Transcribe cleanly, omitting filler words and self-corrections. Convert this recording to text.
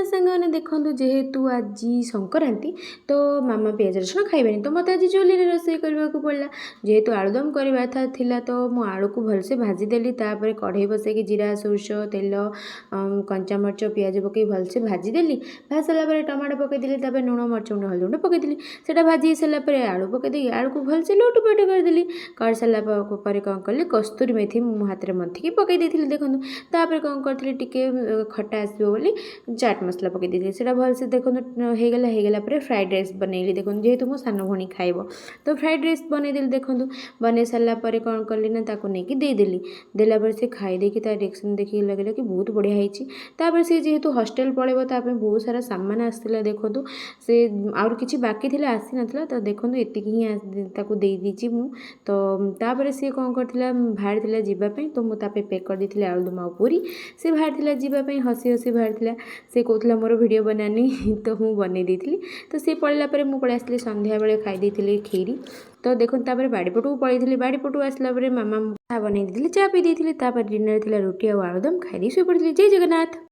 ଜଗନ୍नाथ ସାଙ୍ଗମାନେ ଦେଖନ୍ତୁ ଯେହେତୁ ଆଜି ସଂକ୍ରାନ୍ତି ତ ମାମା ପିଆଜ ରସୁଣ ଖାଇବେନି ତ ମୋତେ ଆଜି ଚୁଲିରେ ରୋଷେଇ କରିବାକୁ ପଡ଼ିଲା। ଯେହେତୁ ଆଳୁଦମ କରିବା ଥିଲା ତ ମୁଁ ଆଳୁକୁ ଭଲସେ ଭାଜିଦେଲି। ତାପରେ କଢ଼େଇ ବସେଇକି ଜିରା ସୋରିଷ ତେଲ କଞ୍ଚାମରିଚ ପିଆଜ ପକେଇ ଭଲସେ ଭାଜିଦେଲି। ଭାଜି ସାରିଲା ପରେ ଟମାଟୋ ପକେଇଦେଲି। ତାପରେ ଲୁଣ ମରିଚ ଗୁଣ୍ଡ ହଳଦୀ ଗୁଣ୍ଡ ପକେଇଦେଲି। ସେଇଟା ଭାଜି ସାରିଲା ପରେ ଆଳୁ ପକେଇ ଦେଇକି ଆଳୁକୁ ଭଲସେ ଲୋଟୁପାଟ କରିଦେଲି। କରିସାରିଲା ପରେ କ'ଣ କଲି କସ୍ତୁରୀ ମେଥି ମୋ ହାତରେ ମନ୍ଥିକି ପକେଇ ଦେଇଥିଲି ଦେଖନ୍ତୁ। ତାପରେ କ'ଣ କରିଥିଲି ଟିକେ ଖଟା ଆସିବ ବୋଲି ଚାଟ୍ ମସଲା ପକେଇ ଦେଇଥିଲି। ସେଇଟା ଭଲସେ ଦେଖନ୍ତୁ ହେଇଗଲା ପରେ ଫ୍ରାଏଡ଼୍ ରାଇସ୍ ବନେଇଲି ଦେଖନ୍ତୁ। ଯେହେତୁ ମୋ ସାନ ଭଉଣୀ ଖାଇବ ତ ଫ୍ରାଏଡ଼୍ ରାଇସ୍ ବନେଇଦେଲି ଦେଖନ୍ତୁ। ବନେଇ ସାରିଲା ପରେ କ'ଣ କଲି ନା ତାକୁ ନେଇକି ଦେଇଦେଲି। ଦେଲା ପରେ ସେ ଖାଇ ଦେଇକି ତା ରିଆକ୍ସନ୍ ଦେଖିକି ଲାଗିଲା କି ବହୁତ ବଢ଼ିଆ ହେଇଛି। ତାପରେ ସେ ଯେହେତୁ ହଷ୍ଟେଲ୍ ପଳେଇବ ତା ପାଇଁ ବହୁତ ସାରା ସାମାନ ଆସିଥିଲା ଦେଖନ୍ତୁ। ସେ ଆହୁରି କିଛି ବାକି ଥିଲା ଆସିନଥିଲା ତ ଦେଖନ୍ତୁ ଏତିକି ହିଁ ତାକୁ ଦେଇ ଦେଇଛି ମୁଁ। ତ ତାପରେ ସିଏ କ'ଣ କରିଥିଲା ବାହାରିଥିଲା ଯିବା ପାଇଁ ତ ମୁଁ ତା ପାଇଁ ପ୍ୟାକ୍ କରିଦେଇଥିଲି ଆଳୁଦମ ଆଉ ପୁରୀ। ସେ ବାହାରିଥିଲା ଯିବା ପାଇଁ ହସି ହସି ବାହାରିଥିଲା। ସେ କହୁଥିଲା ମୋର ଭିଡ଼ିଓ ବନାନି ତ ମୁଁ ବନେଇ ଦେଇଥିଲି। ତ ସେ ପଳେଇଲା ପରେ ମୁଁ ପଳେଇ ଆସିଥିଲି ସନ୍ଧ୍ୟାବେଳେ ଖାଇ ଦେଇଥିଲି କ୍ଷୀରି। ତ ଦେଖନ୍ତୁ ତାପରେ ବାଡ଼ିପଟକୁ ପଳେଇଥିଲି। ବାଡ଼ିପଟକୁ ଆସିଲା ପରେ ମାମା ଚା ବନେଇ ଦେଇଥିଲି ଚା ପିଇ ଦେଇଥିଲି। ତାପରେ ଡିନର ଥିଲା ରୁଟି ଆଉ ଆଳୁଦମ ଖାଇ ଦେଇ ଶୋଇପଡ଼ିଥିଲି। ଜୟ ଜଗନ୍ନାଥ।